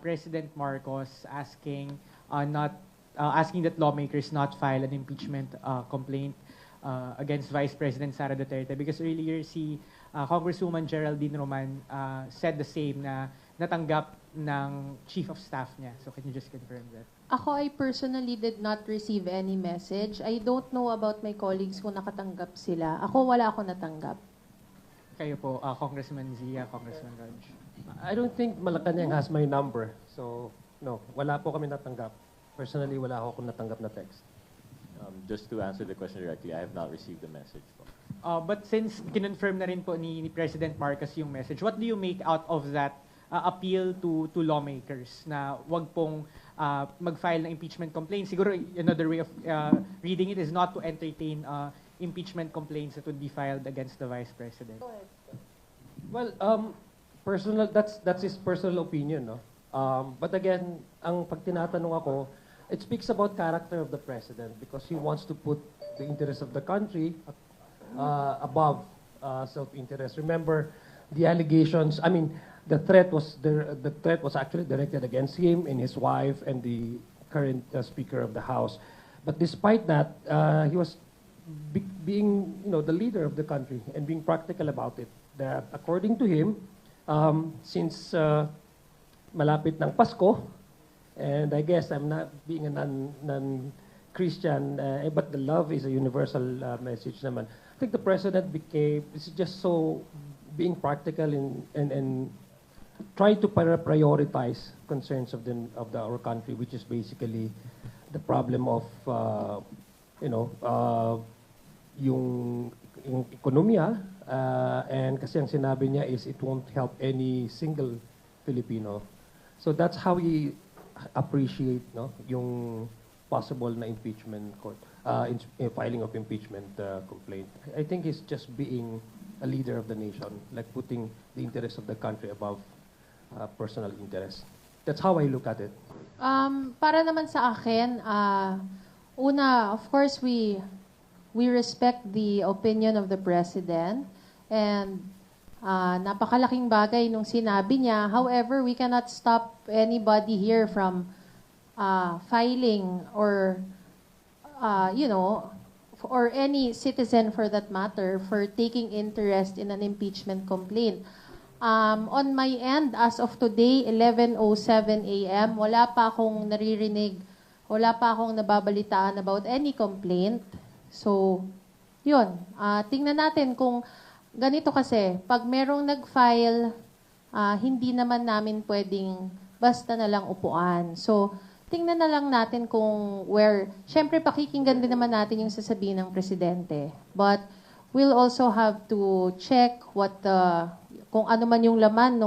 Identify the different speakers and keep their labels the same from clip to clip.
Speaker 1: President Marcos asking that lawmakers not file an impeachment complaint against Vice President Sara Duterte, because earlier Congresswoman Geraldine Roman said the same, na natanggap ng Chief of Staff niya. So can you just confirm that?
Speaker 2: Ako, I personally did not receive any message. I don't know about my colleagues kung nakatanggap sila. Ako, wala ako natanggap.
Speaker 1: Kayo po, Congressman Zia, Congressman Raj.
Speaker 3: I don't think Malacanang has my number. So, no, wala po kami natanggap. Personally, wala akong natanggap na text.
Speaker 4: Just to answer the question directly, I have not received the message po.
Speaker 1: But since kinonfirm na rin po ni President Marcos yung message, what do you make out of that appeal to lawmakers na wag pong mag-file ng impeachment complaint? Siguro another way of reading it is not to entertain impeachment complaints that would be filed against the Vice President.
Speaker 3: Well, personal, that's his personal opinion, no? But again, ang pag tinatanong ako, it speaks about character of the president because he wants to put the interest of the country above self-interest. Remember, the allegations. I mean, the threat was actually directed against him and his wife and the current Speaker of the House. But despite that, he was being, the leader of the country and being practical about it. That according to him, since malapit ng Pasko, and I guess I'm not being a non-Christian, but the love is a universal message naman. I think the president is just so being practical and try to prioritize concerns of our country, which is basically the problem of, yung ekonomiya, and kasi ang sinabi niya is it won't help any single Filipino. So that's how he appreciate yung possible na impeachment court, filing of impeachment complaint. I think he's just being a leader of the nation, like putting the interest of the country above personal interest. That's how I look at it.
Speaker 2: Para naman sa akin, una, of course, we respect the opinion of the president, and napakalaking bagay nung sinabi niya. However, we cannot stop anybody here from filing or, or any citizen for that matter, for taking interest in an impeachment complaint. On my end, as of today, 11:07 a.m., wala pa akong naririnig, wala pa akong nababalitaan about any complaint. So, yun. Tingnan natin kung ganito kasi, pag merong nag-file, hindi naman namin pwedeng basta na lang upuan. So, tingnan na lang natin kung syempre pakikinggan din naman natin yung sasabihin ng presidente. But, we'll also have to check kung ano man yung laman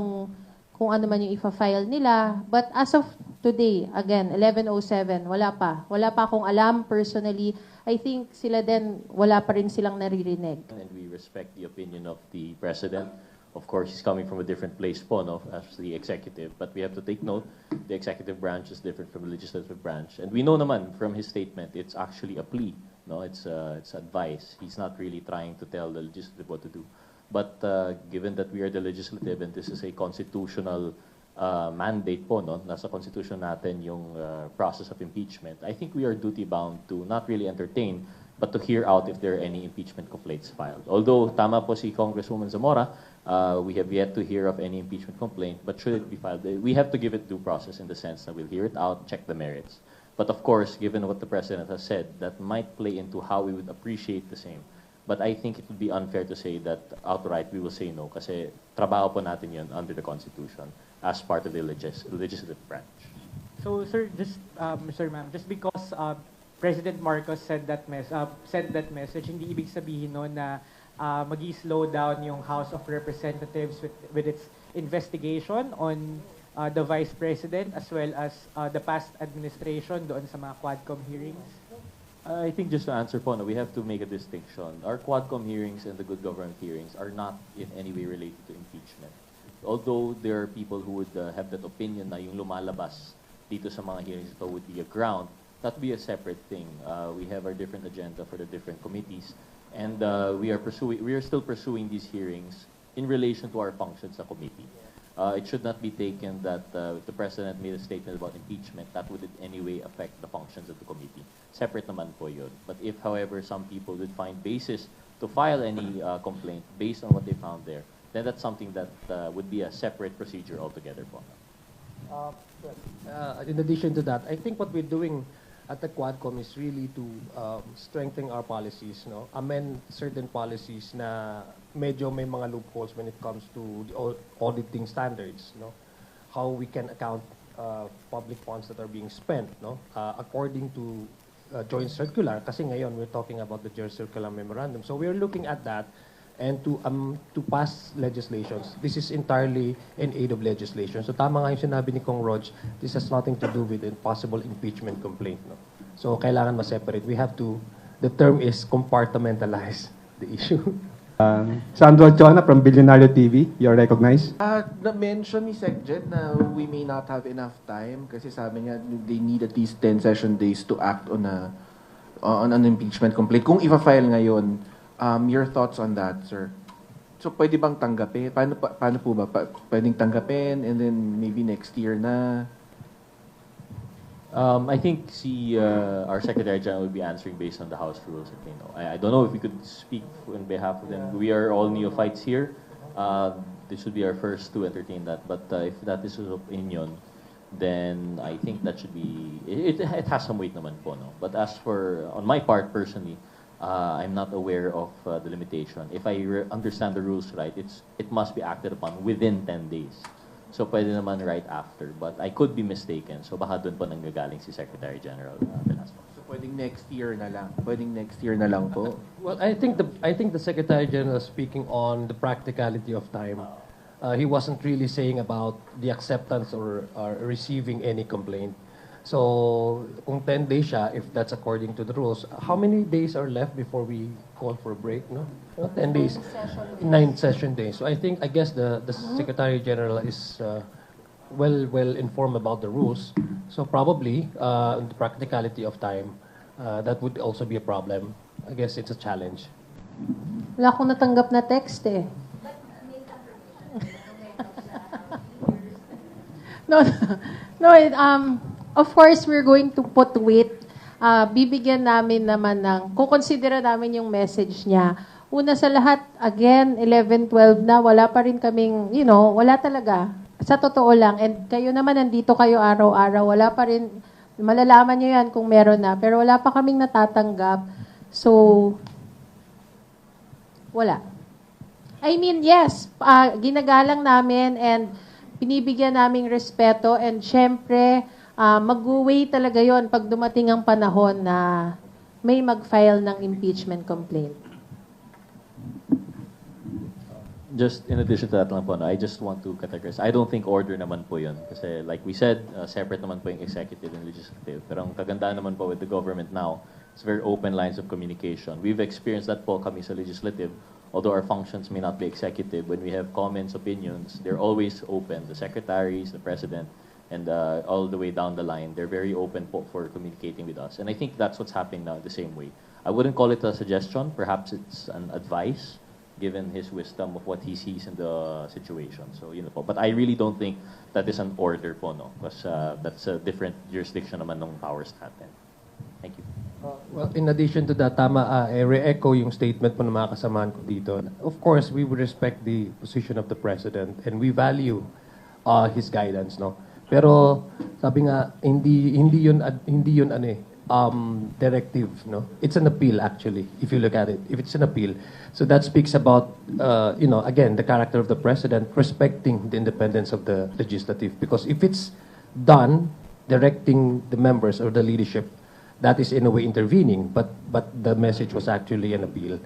Speaker 2: kung ano man yung ifa-file nila. But as of today, again, 11:07, wala pa. Wala pa akong alam personally. I think sila din, wala pa rin silang naririnig.
Speaker 4: And we respect the opinion of the President. Of course, he's coming from a different place po, as the executive. But we have to take note, the executive branch is different from the legislative branch. And we know naman from his statement, it's actually a plea. It's advice. He's not really trying to tell the legislative what to do. But given that we are the legislative and this is a constitutional mandate po, nasa constitution natin yung process of impeachment, I think we are duty-bound to not really entertain, but to hear out if there are any impeachment complaints filed. Although, tama po si Congresswoman Zamora, we have yet to hear of any impeachment complaint, but should it be filed, we have to give it due process in the sense that we'll hear it out, check the merits. But of course, given what the President has said, that might play into how we would appreciate the same. But I think it would be unfair to say that outright we will say no kasi trabaho po natin yun under the Constitution as part of the legislative branch. So, sir,
Speaker 1: Mr. Ma'am, just because President Marcos said that message, hindi ibig sabihin no na magi-slow down yung House of Representatives with its investigation on the Vice President as well as the past administration doon sa mga Quadcom hearings?
Speaker 4: I think just to answer po, we have to make a distinction. Our Quadcom hearings and the good government hearings are not in any way related to impeachment. Although there are people who would have that opinion na yung lumalabas dito sa mga hearings ito would be a ground, that would be a separate thing. We have our different agenda for the different committees, and we are still pursuing these hearings in relation to our functions sa committee. it should not be taken that if the President made a statement about impeachment, that would in any way affect the functions of the committee. Separate naman po yun. But if, however, some people would find basis to file any complaint based on what they found there, then that's something that would be a separate procedure altogether po.
Speaker 3: In addition to that, I think what we're doing at the Quadcom is really to strengthen our policies, no? Amend certain policies na medyo may mga loopholes when it comes to the auditing standards, no? How we can account public funds that are being spent, no? According to joint circular, kasi ngayon we're talking about the joint circular memorandum. So we're looking at that and to pass legislations. This is entirely in aid of legislation. So tama nga yung sinabi ni Kong Rog, this has nothing to do with a possible impeachment complaint. No? So kailangan ma-separate. We have to, the term is compartmentalize the issue.
Speaker 5: Sandro Chona from Billionario TV, you're recognized.
Speaker 6: Na-mention ni Secjet na we may not have enough time kasi sabi niya they need at least 10 session days to act on an impeachment complaint. Kung ifa-file ngayon, your thoughts on that, sir? So pwede bang tanggapin? Paano po ba? Pwedeng tanggapin and then maybe next year na?
Speaker 4: I think our Secretary General will be answering based on the House rules that they know. I don't know if we could speak on behalf of them. We are all neophytes here. This would be our first to entertain that. But if that is his opinion, then I think that should be, it has some weight naman po, no? But as for, on my part personally, I'm not aware of the limitation. If I understand the rules right, it must be acted upon within 10 days. So pwede naman right after, but I could be mistaken. So baka doon po nanggagaling si Secretary General Velasco.
Speaker 6: So pwedeng next year na lang. Pwedeng next year na lang po.
Speaker 3: Well, I think the Secretary General is speaking on the practicality of time. He wasn't really saying about the acceptance or receiving any complaint. So, kung 10 days siya, if that's according to the rules, how many days are left before we call for a break, no? 10 days. 9 session days. So I guess the Secretary General is well informed about the rules. So probably, the practicality of time, that would also be a problem. I guess it's a challenge.
Speaker 2: Wala akong natanggap na text eh. No, of course, we're going to put weight. Bibigyan namin naman kukonsidera namin yung message niya. Una sa lahat, again, 11-12 na, wala pa rin kaming, wala talaga. Sa totoo lang, and kayo naman, nandito kayo araw-araw, wala pa rin, malalaman nyo yan kung meron na, pero wala pa kaming natatanggap. So, wala. I mean, yes, ginagalang namin and pinibigyan naming respeto and syempre, mag-uwi talaga yon pag dumating ang panahon na may mag-file ng impeachment complaint.
Speaker 4: Just in addition to that lang po, I just want to categorize. I don't think order naman po yun. Kasi like we said, separate naman po yung executive and legislative. Pero ang kagandaan naman po with the government now, it's very open lines of communication. We've experienced that po kami sa legislative. Although our functions may not be executive, when we have comments, opinions, they're always open. The secretaries, the president, and all the way down the line, they're very open po for communicating with us. And I think that's what's happening now the same way. I wouldn't call it a suggestion. Perhaps it's an advice, given his wisdom of what he sees in the situation. So, po. But I really don't think that is an order po, no? Because that's a different jurisdiction naman ng powers natin. Thank you.
Speaker 3: Well, in addition to that, tama, I re-echo yung statement po ng mga kasamahan ko dito. Of course, we would respect the position of the President and we value his guidance, no? Pero sabi nga, hindi yun directive, no? It's an appeal actually, if you look at it. If it's an appeal. So that speaks about, again, the character of the President respecting the independence of the legislative. Because if it's done directing the members or the leadership, that is in a way intervening, but the message was actually an appeal,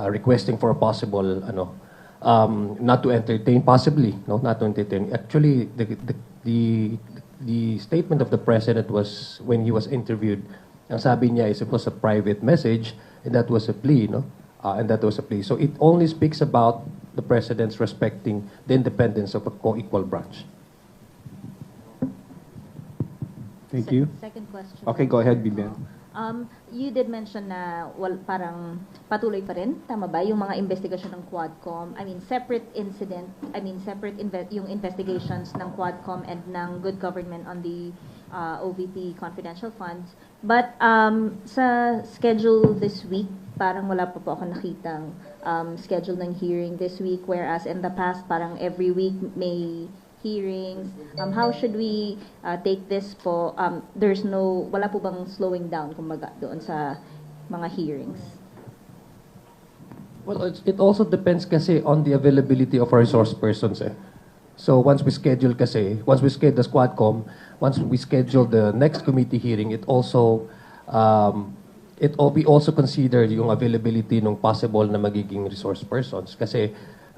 Speaker 3: requesting for a possible, not to entertain, possibly, no, not to entertain. Actually, the statement of the President was when he was interviewed. Ang sabi niya is it was a private message, and that was a plea, no, and that was a plea. So it only speaks about the President's respecting the independence of a co-equal branch.
Speaker 5: Thank you.
Speaker 7: Second question.
Speaker 5: Okay, go ahead, Bibian.
Speaker 7: You did mention na parang patuloy pa rin, tama ba, yung mga investigasyon ng Quadcom? I mean, separate yung investigations ng Quadcom and ng Good Government on the OVP confidential funds. But sa schedule this week, parang wala pa po ako nakitang schedule ng hearing this week, whereas in the past, parang every week may hearings. How should we take this po? Wala po bang slowing down kumbaga doon sa mga hearings?
Speaker 3: Well, it also depends kasi on the availability of our resource persons. So once we schedule the Squadcom, once we schedule the next committee hearing, we also consider yung availability ng possible na magiging resource persons. Kasi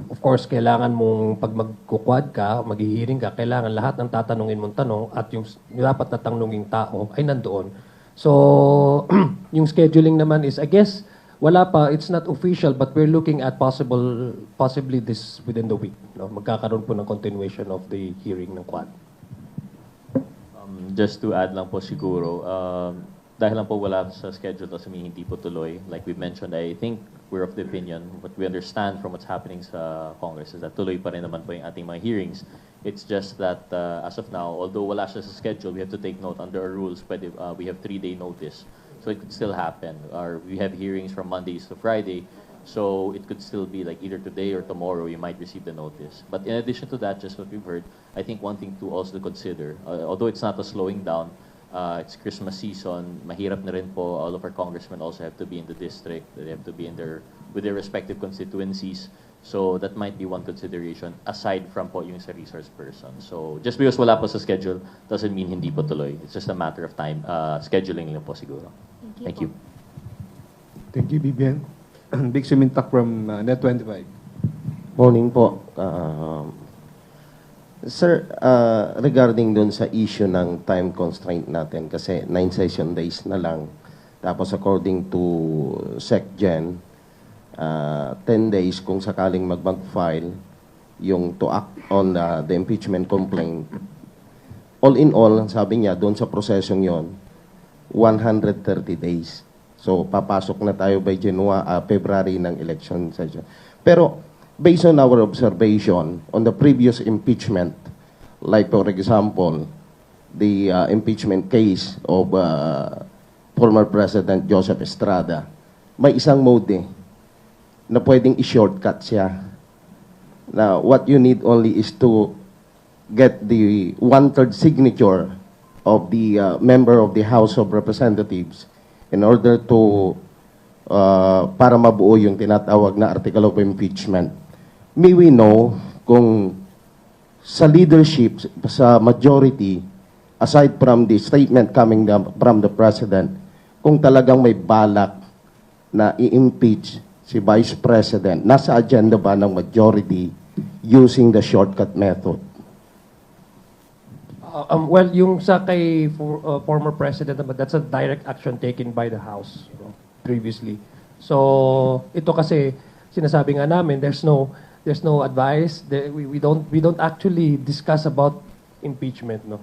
Speaker 3: of course, kailangan mong pag magkukwad ka, maghihiring ka, kailangan lahat ng tatanungin mong tanong at yung dapat na tanunging tao ay nandoon. So, yung scheduling naman is, I guess, wala pa, it's not official, but we're looking at possibly this within the week. No? Magkakaroon po ng continuation of the hearing ng quad.
Speaker 4: Just to add lang po siguro, dahil lang po wala sa schedule kasi hindi po tuloy. Like we mentioned, I think we're of the opinion, what we understand from what's happening sa Congress is that tuloy pa rin naman po yung ating mga hearings. It's just that as of now, although wala siya sa schedule, we have to take note under our rules, but we have 3-day notice. So it could still happen. We have hearings from Mondays to Friday, so it could still be like either today or tomorrow you might receive the notice. But in addition to that, just what we've heard, I think one thing to also consider, although it's not a slowing down, it's Christmas season. Mahirap na rin po. All of our congressmen also have to be in the district. They have to be with their respective constituencies. So that might be one consideration aside from po yung sa resource person. So just because wala po sa schedule doesn't mean hindi po tuloy. It's just a matter of time. Scheduling lang po siguro. Thank you.
Speaker 5: Thank you, Bibian. Big Sumintak from Net25.
Speaker 8: Morning po. Sir, regarding dun sa issue ng time constraint natin, kasi 9 session days na lang, tapos according to SecGen, 10 days kung sakaling mag-file yung to act on the impeachment complaint. All in all, sabi niya, doon sa prosesong yon 130 days. So, papasok na tayo by February ng election session. Pero, based on our observation on the previous impeachment, like for example, the impeachment case of former President Joseph Estrada, may isang mode na pwedeng i-shortcut siya. Now, what you need only is to get the 1/3 signature of the member of the House of Representatives in order to para mabuo yung tinatawag na article of impeachment. May we know kung sa leadership, sa majority, aside from the statement coming from the President, kung talagang may balak na i-impeach si Vice President, nasa agenda ba ng majority using the shortcut method?
Speaker 3: Well, yung sa kay former President, that's a direct action taken by the House previously. So, ito kasi, sinasabi nga namin, there's no advice. We don't actually discuss about impeachment, no.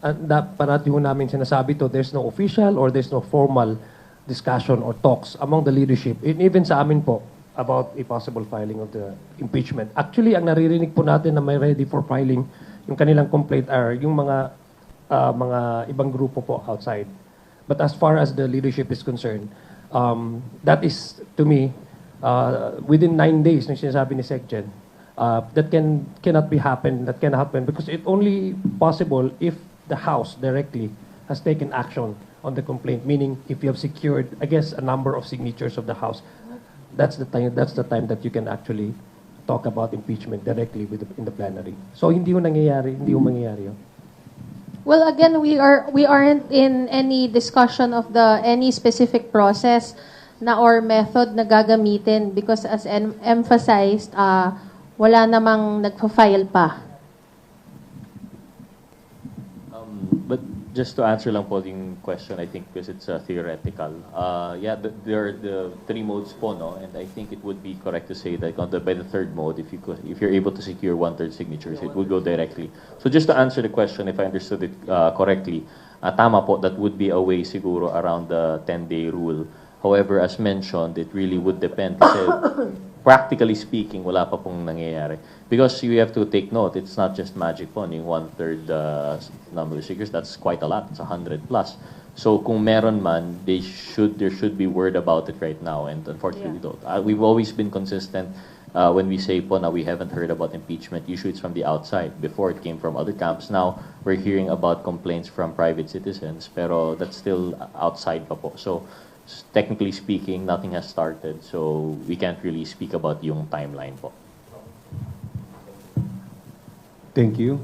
Speaker 3: And parati ho namin sinasabi to, there's no official or there's no formal discussion or talks among the leadership, and even sa amin po, about a possible filing of the impeachment. Actually, ang naririnig po natin na may ready for filing, yung kanilang complaint are yung mga ibang grupo po outside. But as far as the leadership is concerned, that is, to me, within 9 days, nung sinasabi ni SecGen, that cannot happen because it only possible if the House directly has taken action on the complaint, meaning if you have secured, I guess, a number of signatures of the House, that's the time that you can actually talk about impeachment directly in the plenary. So hindi ho mangyayari yun.
Speaker 2: Well, again, we aren't in any discussion of any specific process na or method na gagamitin because as emphasized, wala namang nagpa-file pa.
Speaker 4: But just to answer lang po yung question, I think because it's theoretical. Yeah, there are the 3 modes po, no? And I think it would be correct to say that by the 3rd mode, if you're able to secure 1/3 signatures, it would go directly. So just to answer the question, if I understood it correctly, tama po, that would be a way siguro around the 10-day rule. However, as mentioned, it really would depend. Kasi practically speaking, wala pa pong nangyayari. Because you have to take note, it's not just magic po, yung 1/3 number of speakers, that's quite a lot. It's 100 plus. So kung meron man, there should be word about it right now. And unfortunately, we don't. We've always been consistent when we say po na we haven't heard about impeachment. Usually it's from the outside. Before it came from other camps. Now we're hearing about complaints from private citizens. Pero that's still outside pa po. So technically speaking, nothing has started. So we can't really speak about yung timeline po.
Speaker 5: Thank you.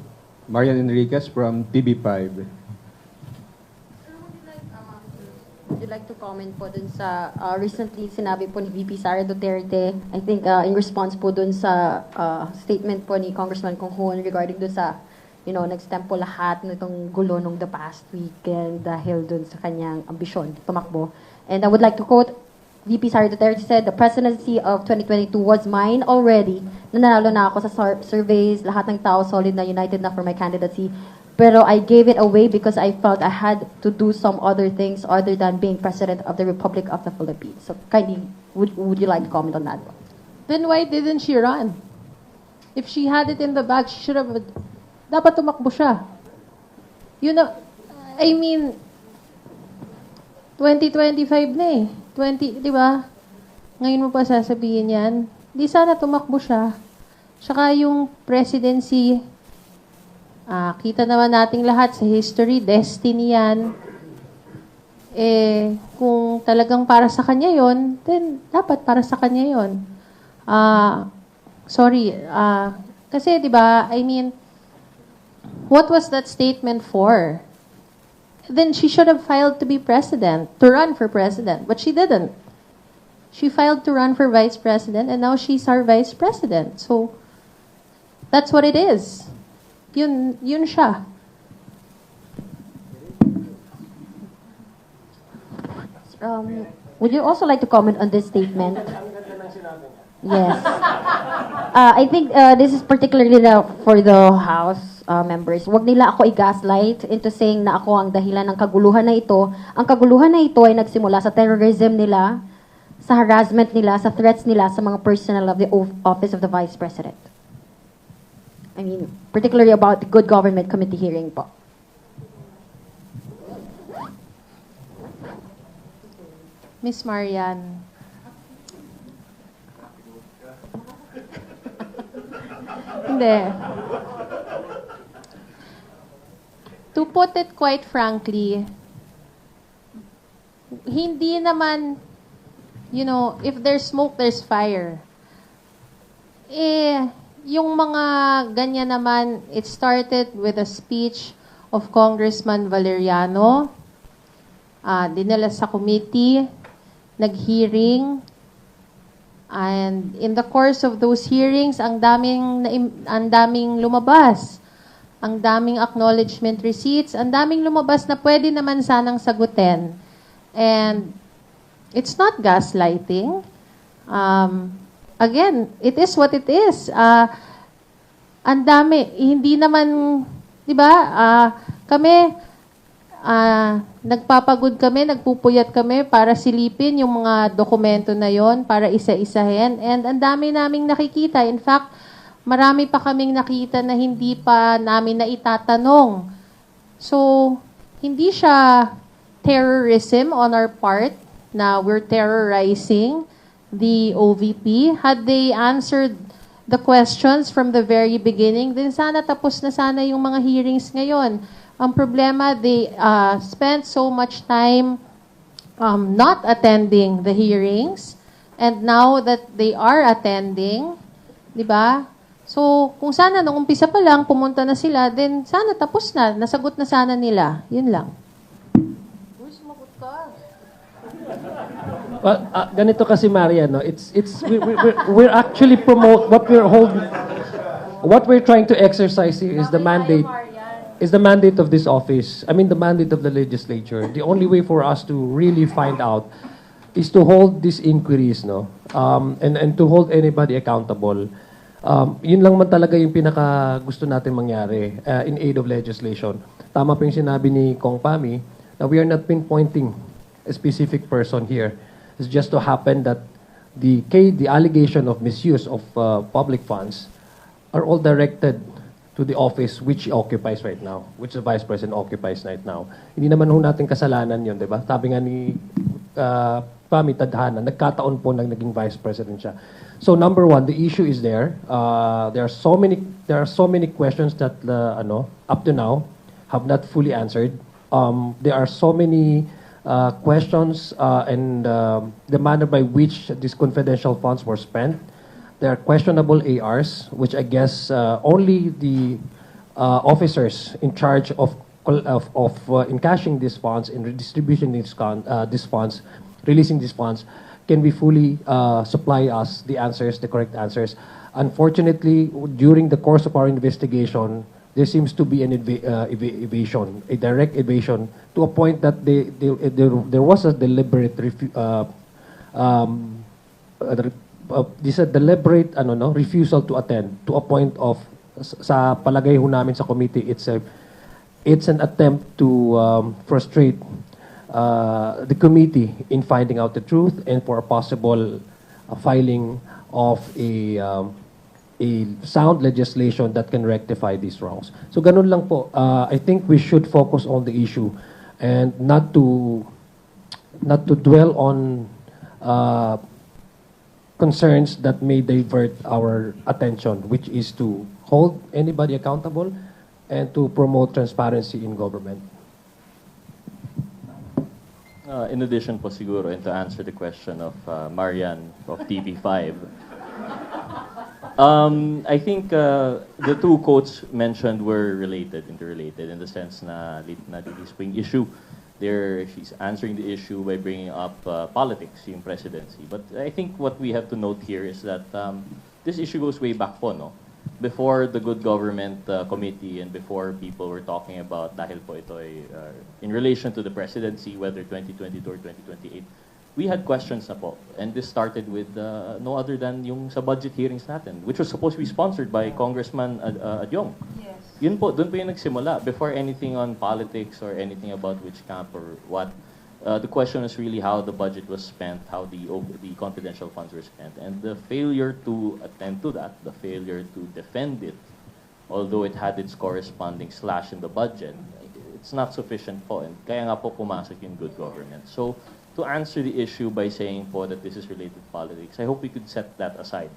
Speaker 5: Marian Enriquez from TV5.
Speaker 9: Would you like to comment po dun sa recently sinabi po ni VP Sara Duterte, I think in response po dun sa statement po ni Congressman Conghon regarding dun sa, nag-stem po lahat nitong gulo nung the past weekend dahil dun sa kanyang ambisyon, tumakbo. And I would like to quote, VP Sara Duterte said, "The presidency of 2022 was mine already. Nanalo na ako sa surveys, lahat ng tao solid na united na for my candidacy. Pero I gave it away because I felt I had to do some other things other than being President of the Republic of the Philippines." So kindly, would you like to comment on that?
Speaker 2: Then why didn't she run? If she had it in the bag, she should have... Dapat tumakbo siya. I mean, 2025 na eh. 20, di ba? Ngayon mo pa sasabihin yan. Di sana tumakbo siya. Tsaka yung presidency, kita naman nating lahat sa history, destiny yan. Kung talagang para sa kanya yon, then dapat para sa kanya yon. Sorry, kasi di ba, I mean, what was that statement for? Then she should have filed to be president, to run for president, but she didn't. She filed to run for vice president, and now she's our vice president. So, that's what it is. Yun siya.
Speaker 9: Would you also like to comment on this statement? Yes. I think this is particularly for the House members. Huwag nila ako i-gaslight into saying na ako ang dahilan ng kaguluhan na ito. Ang kaguluhan na ito ay nagsimula sa terrorism nila, sa harassment nila, sa threats nila sa mga personnel of the office of the Vice President. I mean, particularly about the Good Government Committee hearing po.
Speaker 2: Miss Marian. Hindi. To put it quite frankly, hindi naman, if there's smoke, there's fire. Yung mga ganyan naman, it started with a speech of Congressman Valeriano. Dinala sa committee, nag-hearing, and in the course of those hearings, ang daming lumabas. Ang daming acknowledgement receipts, ang daming lumabas na pwede naman sanang sagutin. And it's not gaslighting. Again, it is what it is. Ang dami, hindi naman, di ba, kami, nagpapagod kami, nagpupuyat kami para silipin yung mga dokumento na yon, para isa-isahin. And ang dami naming nakikita. In fact, marami pa kaming nakita na hindi pa namin na itatanong. So, hindi siya terrorism on our part na we're terrorizing the OVP. Had they answered the questions from the very beginning, then sana tapos na sana yung mga hearings ngayon. Ang problema, they spent so much time not attending the hearings, and now that they are attending, di ba? So, kung sana nung umpisa pa lang, pumunta na sila, then sana tapos na, nasagot na sana nila. Yun lang. Uy, sumagot ka.
Speaker 3: Well, ganito kasi Maria, no? We're actually promote what we're trying to exercise here is the mandate. Is the mandate of this office. I mean, the mandate of the legislature. The only way for us to really find out is to hold these inquiries, no? And to hold anybody accountable. Yun lang man talaga yung pinaka gusto natin mangyari in aid of legislation. tama po yung sinabi ni Kong Pami, na we are not pinpointing a specific person here. It's just to happen that the allegation of misuse of public funds are all directed to the office which he occupies right now, which the Vice President occupies right now. Hindi naman ho natin kasalanan yun, di ba? Sabi nga ni Pami Tadhana, nagkataon po nang naging Vice President siya. So number one, the issue is there. There are so many questions that up to now have not fully answered. There are so many questions and the manner by which these confidential funds were spent. There are questionable ARs, which I guess only the officers in charge of encashing these funds and redistributing these funds, releasing these funds, can we fully supply us the answers, the correct answers. Unfortunately, during the course of our investigation, there seems to be an evasion, a direct evasion, to a point that there was a deliberate refusal to attend, to a point of, sa palagay ho namin sa committee, it's an attempt to frustrate the committee in finding out the truth and for a possible filing of a sound legislation that can rectify these wrongs. So ganun lang po. I think we should focus on the issue and not to dwell on concerns that may divert our attention, which is to hold anybody accountable and to promote transparency in government.
Speaker 4: In addition po siguro, and to answer the question of Marian of TV5, I think the two quotes mentioned were interrelated, in the sense na this wing issue. She's answering the issue by bringing up politics, yung presidency. But I think what we have to note here is that this issue goes way back po, no? Before the Good Government Committee and before people were talking about dahil po ito ay in relation to the presidency, whether 2022 or 2028, we had questions na po. And this started with no other than yung sa budget hearings natin, which was supposed to be sponsored by Congressman Adyong. Yes. Yun po, doon po yung nagsimula. Before anything on politics or anything about which camp or what, the question is really how the budget was spent, how the confidential funds were spent. And the failure to attend to that, the failure to defend it, although it had its corresponding slash in the budget, it's not sufficient po. And kaya nga po pumasok yung good government. So, to answer the issue by saying po that this is related to politics, I hope we could set that aside.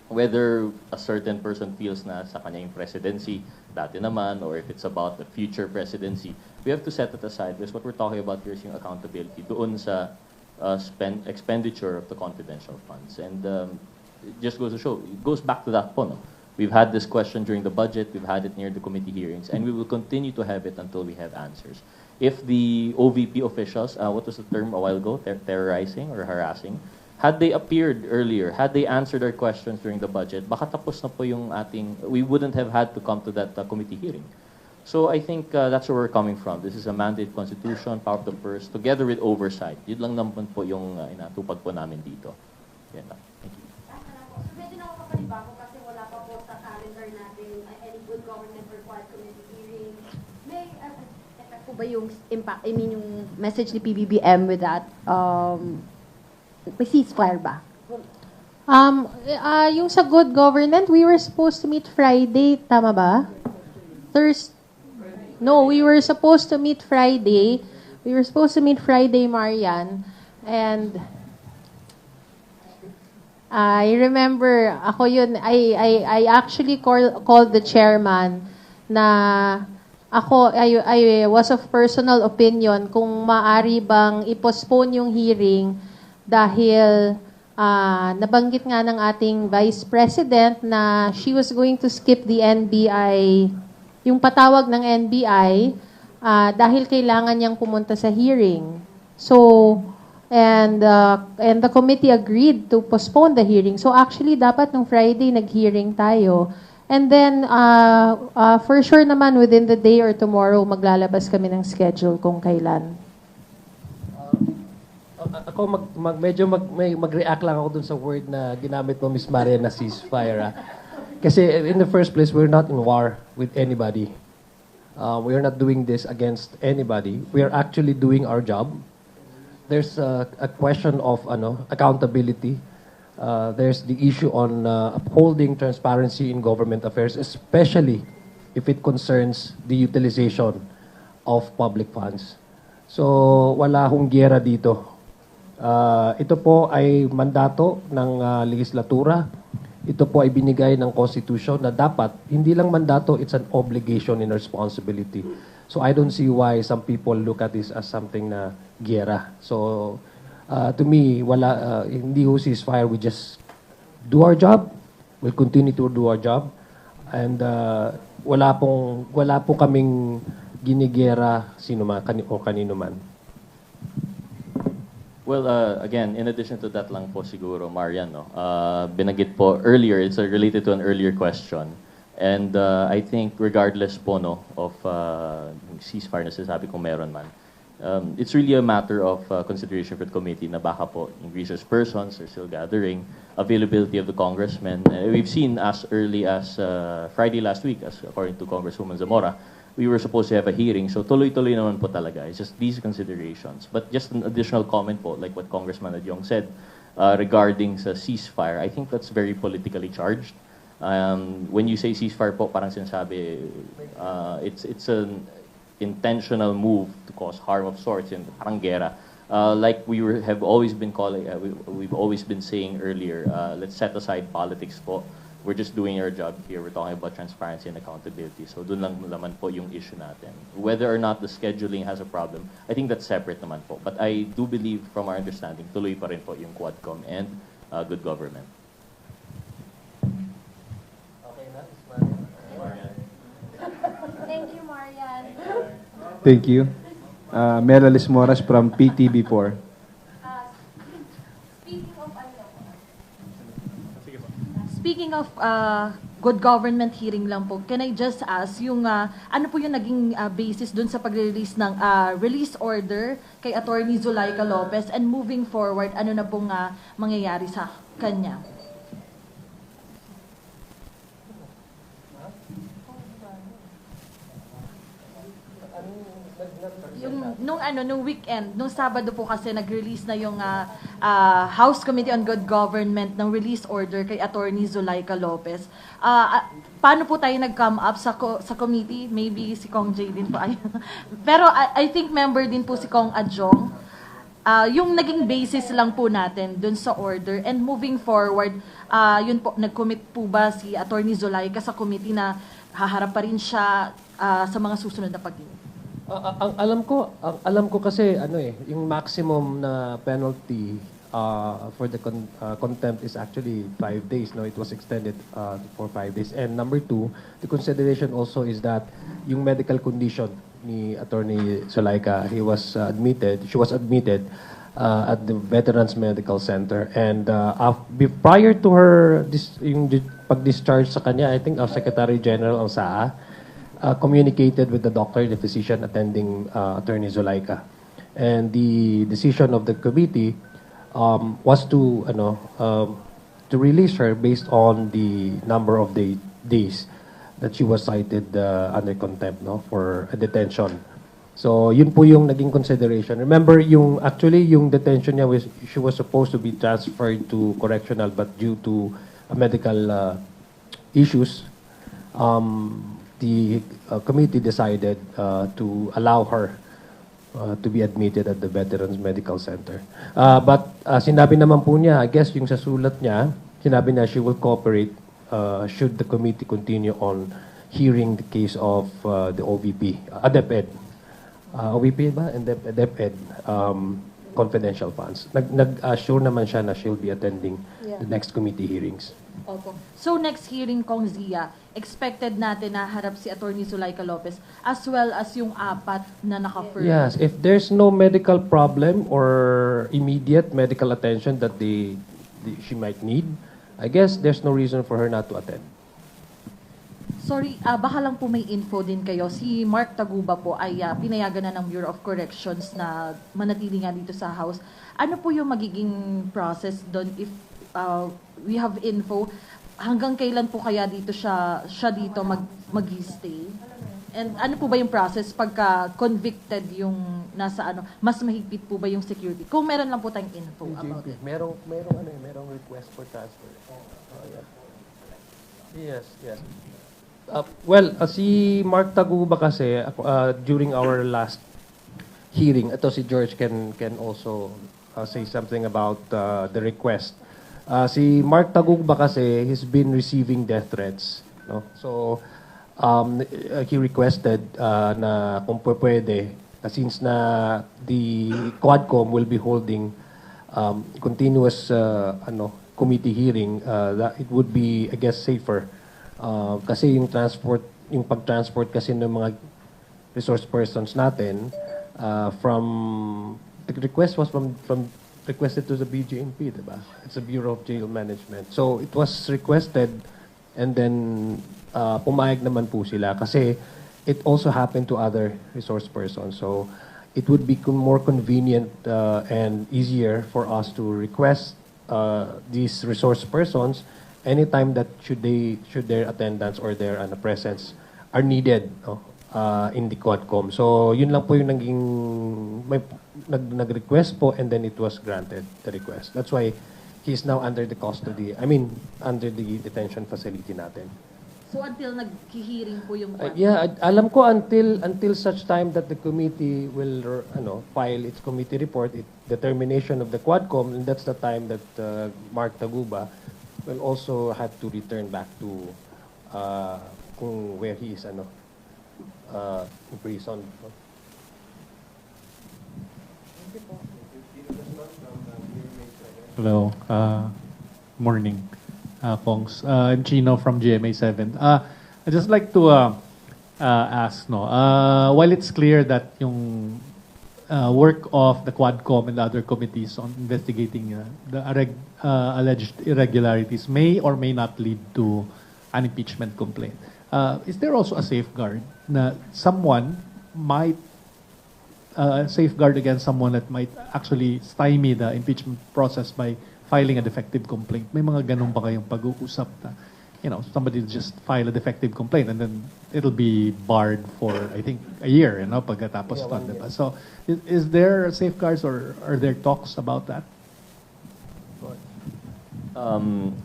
Speaker 4: Whether a certain person feels na sa kanya yung presidency, dati naman, or if it's about the future presidency, we have to set it aside because what we're talking about here is yung accountability doon sa expenditure of the confidential funds. And it just goes to show, it goes back to that po, no? We've had this question during the budget, we've had it near the committee hearings, and we will continue to have it until we have answers. If the OVP officials, what was the term a while ago, terrorizing or harassing, had they appeared earlier, had they answered our questions during the budget, baka tapos na po yung we wouldn't have had to come to that committee hearing. So I think that's where we're coming from. This is a mandate constitution, power of the purse, together with oversight. Yun lang naman po yung inatupag po namin dito. Yan lang. Thank you.
Speaker 9: So medyo nakakapanibago kasi wala pa po sa calendar natin any good government required committee hearing. May effect po ba yung impact, yung message ni PBBM with that? May ceasefire ba?
Speaker 2: Yung sa good government, we were supposed to meet Friday, tama ba? No, we were supposed to meet Friday. We were supposed to meet Friday, Marian. And I remember, ako yun, I actually called the chairman na I was of personal opinion kung maari bang i-postpone yung hearing dahil nabanggit nga ng ating Vice President na she was going to skip the NBI, yung patawag ng NBI, dahil kailangan niyang pumunta sa hearing. So, and the committee agreed to postpone the hearing. So actually, dapat nung Friday nag-hearing tayo. And then, for sure naman, within the day or tomorrow, maglalabas kami ng schedule kung kailan.
Speaker 3: Ako medyo mag-react lang ako dun sa word na ginamit mo, Miss Maria, na ceasefire. Kasi in the first place, we're not in war with anybody. We are not doing this against anybody. We are actually doing our job. There's a question of accountability. There's the issue on upholding transparency in government affairs, especially if it concerns the utilization of public funds. So wala hong giyera dito. Ito po ay mandato ng legislatura. Ito po ay binigay ng Constitution na dapat, hindi lang mandato, it's an obligation and responsibility. So I don't see why some people look at this as something na giyera. So to me, hindi ho ceasefire. We just do our job. We'll continue to do our job. And wala po kaming ginigera sino man o kanino man.
Speaker 4: Well, again, in addition to that lang po siguro, Marian, no? Binanggit po earlier, it's related to an earlier question. And I think regardless po no, of ceasefire na sinasabi kung meron man, it's really a matter of consideration for the committee na baka po yung resource persons are still gathering, availability of the congressmen. We've seen as early as Friday last week, as according to Congresswoman Zamora, we were supposed to have a hearing. So tuloy-tuloy naman po talaga. It's just these considerations. But just an additional comment po, like what Congressman Adyong said regarding sa ceasefire, I think that's very politically charged. When you say ceasefire po, parang sinasabi, it's an intentional move to cause harm of sorts, and parang gera. Like have always been calling, we've always been saying earlier, let's set aside politics po. We're just doing our job here. We're talking about transparency and accountability. So doon lang naman po yung issue natin. Whether or not the scheduling has a problem, I think that's separate naman po. But I do believe from our understanding, tuloy pa rin po yung Quadcom and good government.
Speaker 2: Thank you, Marian.
Speaker 5: Thank you. Melalis Moras from PTV4.
Speaker 10: Speaking of good government hearing lang po, can I just ask yung ano po yung naging basis dun sa pag-release ng release order kay Attorney Zulaika Lopez, and moving forward, ano na pong mangyayari sa kanya? Nung weekend, nung Sabado po kasi nag-release na yung House Committee on Good Government ng release order kay Attorney Zulaika Lopez. Paano po tayo nag-come up sa committee? Maybe si Kong J din po. Pero I think member din po si Kong Adjong. Yung naging basis lang po natin dun sa order, and moving forward, yun po, nag-commit po ba si Attorney Zulaika sa committee na haharap pa rin siya sa mga susunod na pagdinig?
Speaker 3: Ang alam ko kasi yung maximum na penalty for the contempt is actually 5 days. No, it was extended for 5 days. And number two, the consideration also is that yung medical condition ni Attorney Zulaika, she was admitted at the Veterans Medical Center, and prior to her yung pag-discharge sa kanya, I think our Secretary General ang SAA communicated with the doctor, the physician attending Attorney Zulaika. And the decision of the committee was to release her based on the number of days that she was cited under contempt for a detention. So yun po yung naging consideration. Remember, yung detention niya, she was supposed to be transferred to correctional, but due to medical issues, the committee decided to allow her to be admitted at the Veterans Medical Center. But sinabi naman po niya, I guess yung sa sulat niya, sinabi niya she will cooperate should the committee continue on hearing the case of the OVP, DepEd. OVP ba? And DepEd confidential funds. Nag-assure naman siya na she'll be attending the next committee hearings.
Speaker 10: Opo. So next hearing, Kong Zia, expected natin na harap si Attorney Zulaika Lopez as well as yung apat na naka-firm.
Speaker 3: Yes, if there's no medical problem or immediate medical attention that she might need, I guess there's no reason for her not to attend.
Speaker 10: Sorry, baka lang po may info din kayo. Si Mark Taguba po ay pinayagan na ng Bureau of Corrections na manatili nga dito sa House. Ano po yung magiging process doon if we have info? Hanggang kailan po kaya dito siya dito mag-stay? And ano po ba yung process pagka convicted yung nasa ano, mas mahigpit po ba yung security? Kung meron lang po tayong info about it.
Speaker 3: Merong request for transfer. Yes. Si Mark Taguba kasi, during our last hearing, ito si George can also say something about the request. Si Mark Taguba kasi, he's been receiving death threats. No? So, he requested na kung pwede, since na the Quadcom will be holding continuous committee hearing, that it would be, I guess, safer. Kasi yung pag-transport kasi ng mga resource persons natin, the request was requested to the BJMP, diba? It's the Bureau of Jail Management. So it was requested, and then pumayag naman po sila kasi it also happened to other resource persons. So it would be more convenient and easier for us to request these resource persons anytime that should their attendance or their presence are needed in the Quadcom. So yun lang po yung nag-request po, and then it was granted the request. That's why he's now under the custody, under the detention facility natin.
Speaker 10: So until nag-hearing po yung
Speaker 3: Alam ko until such time that the committee will file its committee report, determination of the Quadcom, and that's the time that Mark Taguba will also have to return back to where he is imprisoned.
Speaker 11: Hello. Morning, Kongs. I'm Chino from GMA7. I'd just like to ask, while it's clear that yung work of the Quadcom and other committees on investigating the alleged irregularities may or may not lead to an impeachment complaint, is there also a safeguard na someone might safeguard against someone that might actually stymie the impeachment process by filing a defective complaint? May mga ganun ba kayong pag-uusap na, somebody just file a defective complaint and then it'll be barred for, I think, a year, pagkatapos ito, diba? So, is there safeguards or are there talks about that?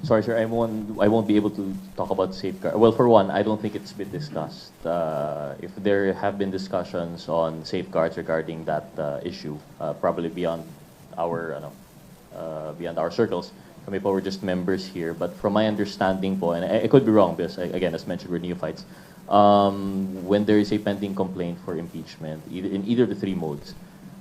Speaker 4: Sorry, sir, I won't be able to talk about safeguard. Well, for one, I don't think it's been discussed. If there have been discussions on safeguards regarding that issue, probably beyond our circles, kami po, we're just members here. But from my understanding po, and I could be wrong because, again, as mentioned, we're neophytes, when there is a pending complaint for impeachment, in either of the three modes,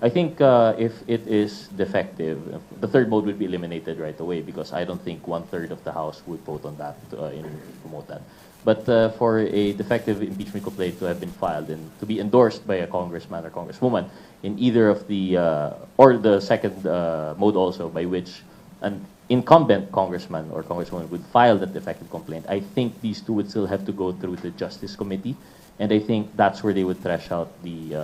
Speaker 4: I think if it is defective, the third mode would be eliminated right away because I don't think 1/3 of the House would vote on that and promote that. But for a defective impeachment complaint to have been filed and to be endorsed by a congressman or congresswoman in either of the, or the second mode also, by which an incumbent congressman or congresswoman would file that defective complaint, I think these two would still have to go through the Justice Committee, and I think that's where they would thresh out the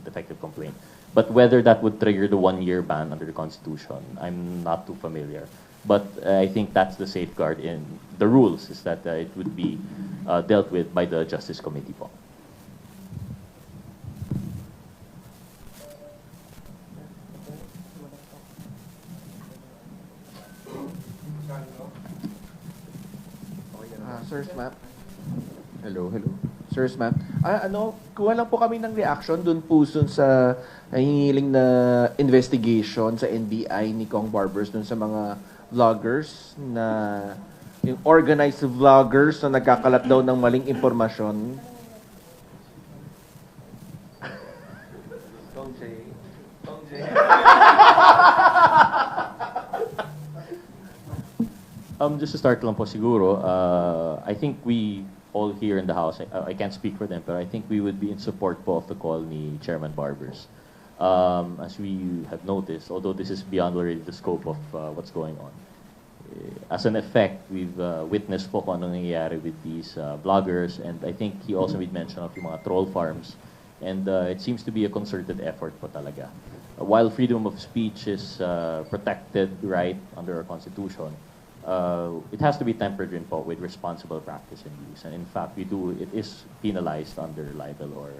Speaker 4: defective complaint. But whether that would trigger the 1-year ban under the Constitution, I'm not too familiar. But I think that's the safeguard in the rules, is that it would be dealt with by the Justice Committee po.
Speaker 6: Sir Smap.
Speaker 8: Hello.
Speaker 6: Sir Smap. Kuha lang po kami ng reaction dun po sa hinihiling na investigation sa NBI ni Kong Barbers dun sa mga vloggers na yung organized vloggers na nagkakalat daw ng maling impormasyon. Kong Jay.
Speaker 4: Just to start lang po siguro, I think we all here in the House, I can't speak for them, but I think we would be in support po of the call ni Chairman Barbers. As we have noticed, although this is beyond already the scope of what's going on, as an effect, we've witnessed po kung anong nangyayari with these bloggers, and I think he also made mention of yung mga troll farms, and it seems to be a concerted effort po talaga. While freedom of speech is protected right under our Constitution, it has to be tempered rin po with responsible practice and use. And in fact, it is penalized under libel or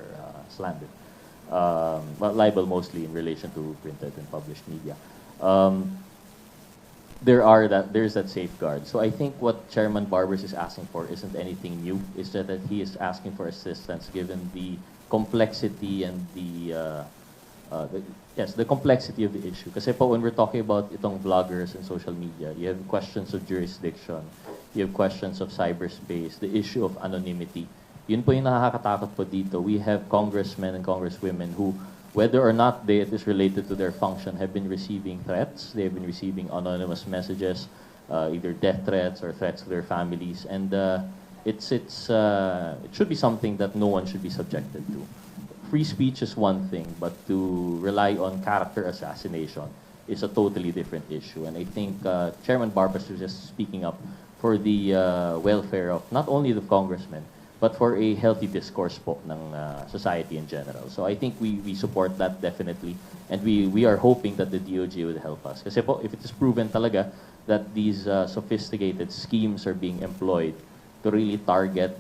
Speaker 4: slander. Well, libel mostly in relation to printed and published media. There's that safeguard. So I think what Chairman Barbers is asking for isn't anything new. It's just that he is asking for assistance given the complexity and the complexity of the issue. Kasi po when we're talking about itong vloggers and social media, you have questions of jurisdiction, you have questions of cyberspace, the issue of anonymity. Yun po yung nakakatakot po dito. We have congressmen and congresswomen who, whether or not it is related to their function, have been receiving threats. They have been receiving anonymous messages, either death threats or threats to their families. And it should be something that no one should be subjected to. Free speech is one thing, but to rely on character assassination is a totally different issue. And I think Chairman Barbas was just speaking up for the welfare of not only the congressmen, but for a healthy discourse po ng society in general. So I think we support that definitely. And we are hoping that the DOJ would help us. Kasi po, if it is proven talaga that these sophisticated schemes are being employed to really target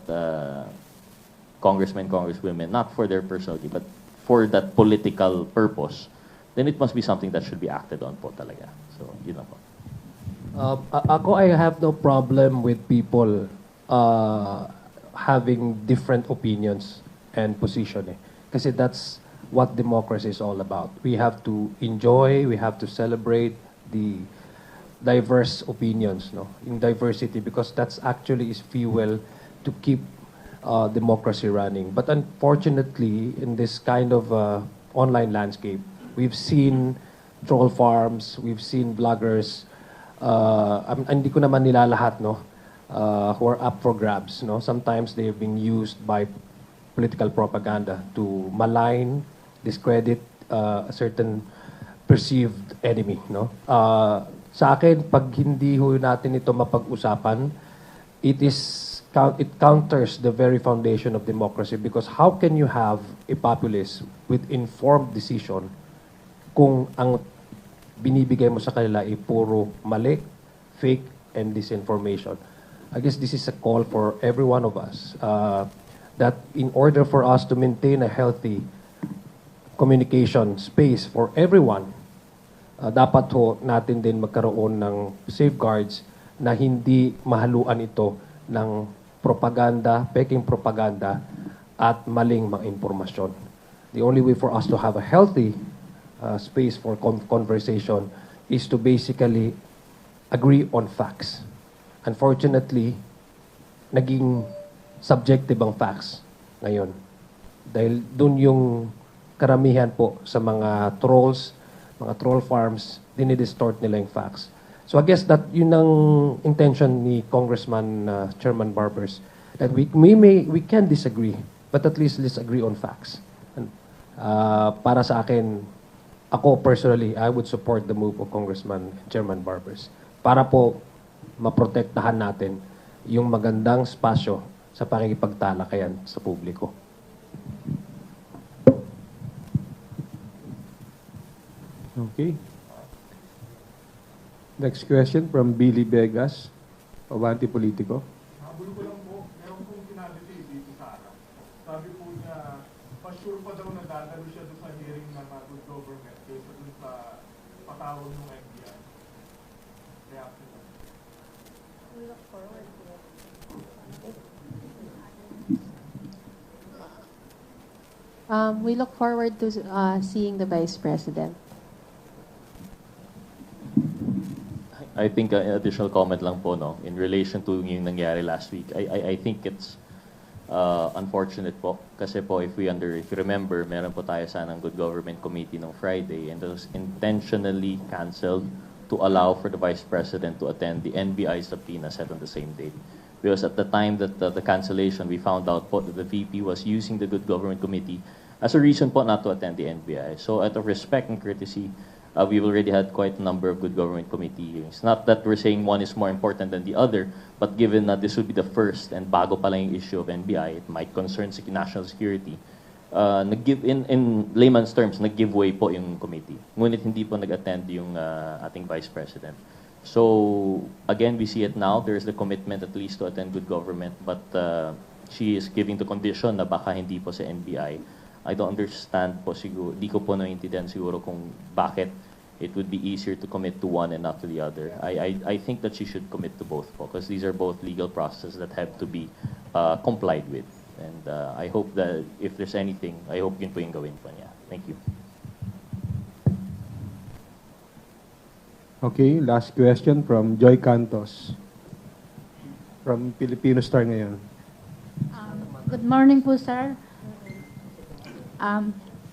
Speaker 4: congressmen, congresswomen, not for their personality, but for that political purpose, then it must be something that should be acted on po talaga. So, yun na po.
Speaker 3: Ako, I have no problem with people having different opinions and position. Kasi that's what democracy is all about. We have to enjoy, we have to celebrate the diverse opinions, no? In diversity, because that's actually is fuel to keep democracy running. But unfortunately, in this kind of online landscape, we've seen troll farms, we've seen bloggers, hindi ko naman nilalahat, no? Who are up for grabs, no? Sometimes they have been used by political propaganda to malign, discredit a certain perceived enemy, no? Sa akin, pag hindi ho natin ito mapag-usapan, it counters the very foundation of democracy, because how can you have a populace with informed decision kung ang binibigay mo sa kanila ay puro mali, fake, and disinformation? I guess this is a call for every one of us that in order for us to maintain a healthy communication space for everyone, dapat ho natin din magkaroon ng safeguards na hindi mahaluan ito ng propaganda, peking propaganda, at maling mga impormasyon. The only way for us to have a healthy space for conversation is to basically agree on facts. Unfortunately, naging subjective ang facts ngayon. Dahil dun yung karamihan po sa mga trolls, mga troll farms, dinidistort nila yung facts. So I guess that yun ang intention ni Congressman Chairman Barbers, that we can disagree, but at least let's agree on facts. And, para sa akin, ako personally, I would support the move of Congressman Chairman Barbers para po maprotektahan natin yung magandang spasyo sa pakikipagtalakayan sa publiko.
Speaker 5: Okay. Next question from Billy Vegas, Avanti Politico.
Speaker 12: Nabulo ko lang po, meron pong kinaliti dito sa harap. Sabi po niya, pa-sure pa daw na dadalo siya doon sa hearing ng good government kaysa doon sa patawag ng FBI. Reaction lang.
Speaker 2: We look forward to it. We look forward to seeing the Vice President.
Speaker 4: I think additional comment lang po, no, in relation to yung nangyari last week. I think it's unfortunate po kasi po if you remember, meron po tayo sanang Good Government Committee nung Friday, and it was intentionally canceled to allow for the Vice President to attend the NBI subpoena set on the same date. Because at the time that the cancellation, we found out po that the VP was using the Good Government Committee as a reason po not to attend the NBI. So out of respect and courtesy, we've already had quite a number of Good Government Committee hearings. Not that we're saying one is more important than the other, but given that this would be the first and bago pa lang yung issue of NBI, it might concern national security. In layman's terms, nag-give way po yung committee. Ngunit hindi po nag-attend yung ating Vice President. So again, we see it now. There is the commitment at least to attend good government, but she is giving the condition na baka hindi po sa NBI. I don't understand po siguro, di ko po naiintindihan siguro kung bakit it would be easier to commit to one and not to the other. I think that she should commit to both po, because these are both legal processes that have to be complied with. And I hope that if there's anything, I hope yun po yung gawin po niya. Thank you.
Speaker 5: Okay, last question from Joy Cantos. From Filipino Star ngayon.
Speaker 13: Good morning po, sir.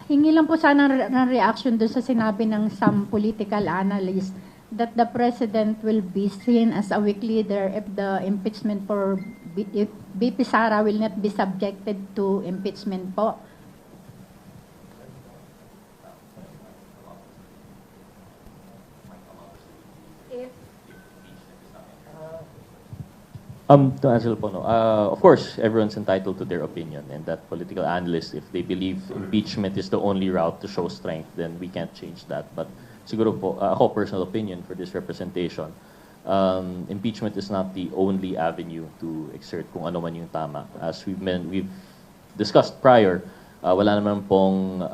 Speaker 13: Hingi lang po sana ng reaction doon sa sinabi ng some political analysts that the president will be seen as a weak leader if the impeachment for if VP Sara will not be subjected to impeachment po.
Speaker 4: To answer po, no. Of course, everyone's entitled to their opinion, and that political analysts, if they believe impeachment is the only route to show strength, then we can't change that. But siguro po, ako personal opinion for this representation, impeachment is not the only avenue to exert kung ano man yung tama. As we've discussed prior, wala naman pong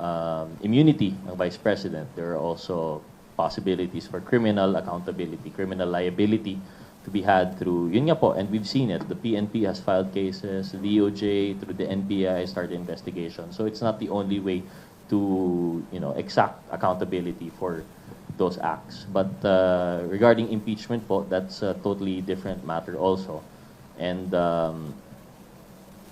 Speaker 4: immunity ng Vice President. There are also possibilities for criminal accountability, criminal liability to be had through, yun nga po, and we've seen it. The PNP has filed cases, the DOJ, through the NBI started investigation. So it's not the only way to, exact accountability for those acts. But regarding impeachment po, that's a totally different matter also. And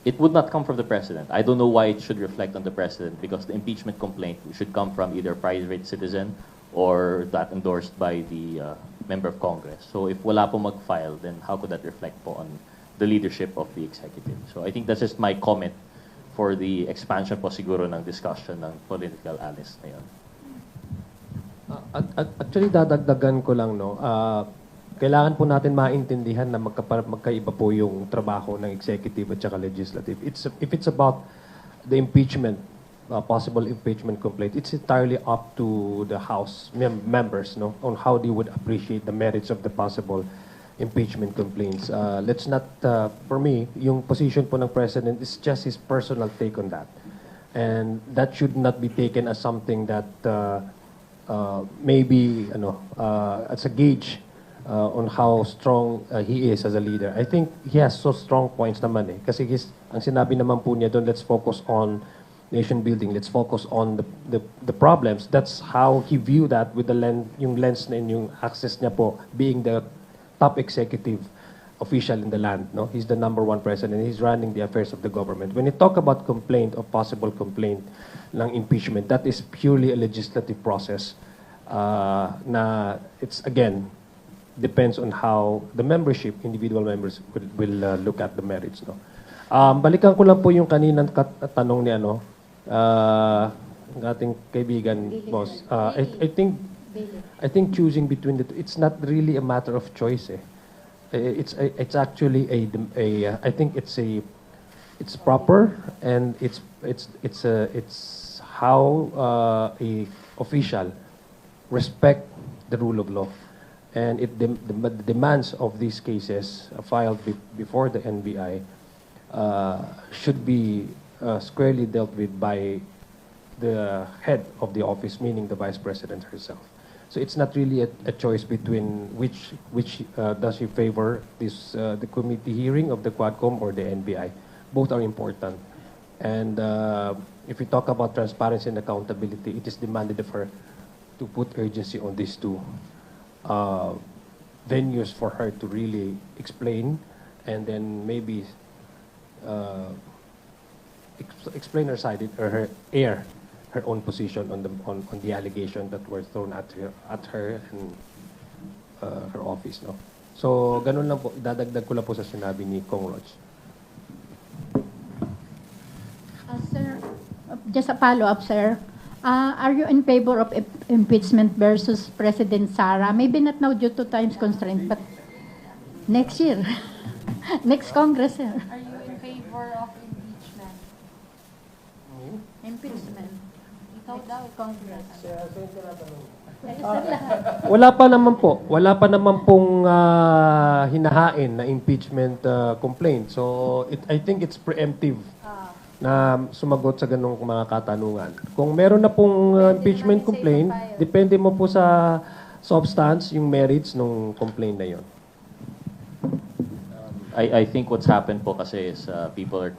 Speaker 4: it would not come from the president. I don't know why it should reflect on the president, because the impeachment complaint should come from either a private citizen or that endorsed by the member of Congress. So if wala po mag-file, then how could that reflect po on the leadership of the executive? So I think that's just my comment for the expansion po siguro ng discussion ng political analysts na yun.
Speaker 3: Actually, dadagdagan ko lang, no, kailangan po natin maintindihan na magkaiba po yung trabaho ng executive at saka legislative. If it's about the impeachment, possible impeachment complaint, it's entirely up to the House members, no, on how they would appreciate the merits of the possible impeachment complaints. Let's not, for me, yung position po ng President is just his personal take on that. And that should not be taken as something that maybe, as a gauge on how strong he is as a leader. I think he has so strong points naman eh. Kasi ang sinabi naman po niya doon, let's focus on nation building. Let's focus on the problems. That's how he viewed that with the yung lens na yung access niya po, being the top executive official in the land. No, he's the #1 president. He's running the affairs of the government. When you talk about complaint or possible complaint ng impeachment, that is purely a legislative process. Na it's again depends on how the membership, individual members will look at the merits. No, balikan ko lang po yung kaninang tanong ni ating kaibigan, boss. I think choosing between the two, it's not really a matter of choice. It's actually I think it's proper, and it's how a official respect the rule of law, and the demands of these cases filed before the NBI should be squarely dealt with by the head of the office, meaning the Vice President herself. So it's not really a choice between which does she favor the committee hearing of the Quadcom or the NBI. Both are important. And if we talk about transparency and accountability, it is demanded of her to put urgency on these two venues for her to really explain, and then maybe explain her side or her own position on the allegation that were thrown at her and her office, no. So ganun lang po, dadagdag ko lang po sa sinabi ni Kong Rog.
Speaker 13: Sir, just a follow-up, sir. Are you in favor of impeachment versus President Sara? Maybe not now due to time's constraint, but next year, next Congress, sir.
Speaker 10: Are you in favor of impeachment?
Speaker 13: Impeachment.
Speaker 2: Ikaw daw, Congress.
Speaker 3: Wala pa naman pong hinahain na impeachment complaint. So I think it's preemptive na sumagot sa ganung mga katanungan. Kung meron na pong impeachment complaint, depende mo po sa substance, yung merits ng complaint na yon.
Speaker 4: I think what's happened po kasi is people are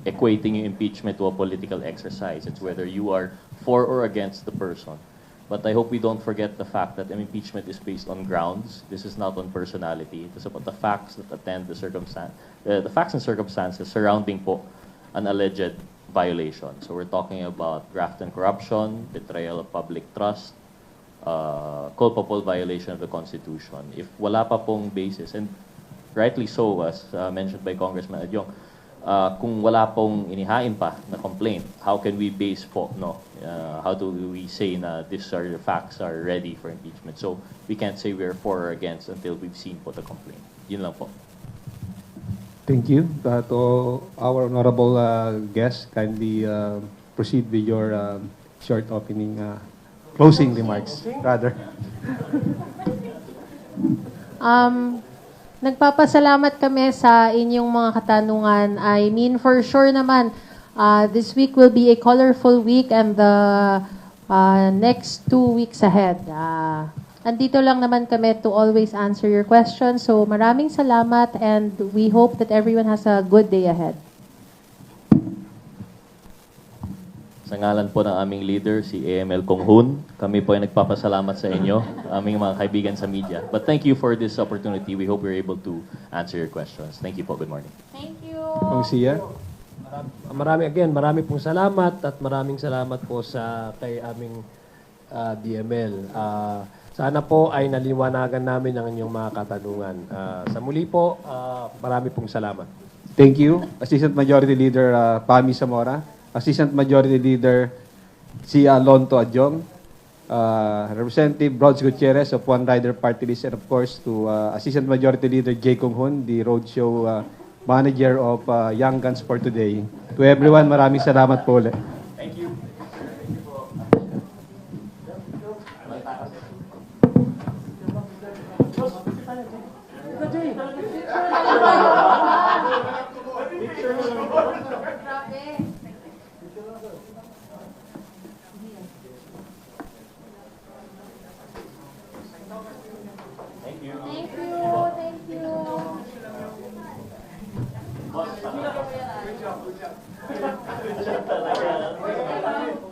Speaker 4: equating yung impeachment to a political exercise. It's whether you are for or against the person. But I hope we don't forget the fact that impeachment is based on grounds. This is not on personality. It is about the facts that attend the facts and circumstances surrounding po an alleged violation. So we're talking about graft and corruption, betrayal of public trust, culpable violation of the Constitution. If wala pa pong basis, and rightly so, as mentioned by Congressman Adyong, kung wala pong inihain pa na complaint, how can we base po, how do we say na these are the facts are ready for impeachment? So we can't say we're for or against until we've seen po the complaint. Yun lang po.
Speaker 5: Thank you. To our honorable guest, kindly proceed with your short opening, closing remarks, rather.
Speaker 2: Nagpapasalamat kami sa inyong mga katanungan. I mean, for sure naman, this week will be a colorful week and the next 2 weeks ahead. Andito lang naman kami to always answer your questions. So maraming salamat and we hope that everyone has a good day ahead.
Speaker 4: Sa ngalan po ng aming leader, si AML Konghun, kami po ay nagpapasalamat sa inyo, aming mga kaibigan sa media. But thank you for this opportunity. We hope we're able to answer your questions. Thank you po. Good morning.
Speaker 2: Thank you.
Speaker 5: Kung siya.
Speaker 3: Marami pong salamat at maraming salamat po kay aming DML. Sana po ay naliwanagan namin ang inyong mga katanungan. Sa muli po, marami pong salamat.
Speaker 5: Thank you, Assistant Majority Leader Pami Zamora, Assistant Majority Leader si Lonto Adjong, Representative Brodz Gutierrez of One Rider Party List, and of course to Assistant Majority Leader Jay Konghun, the roadshow manager of Young Guns for Today. To everyone, maraming salamat po ulit.
Speaker 4: Thank you.
Speaker 2: Thank you.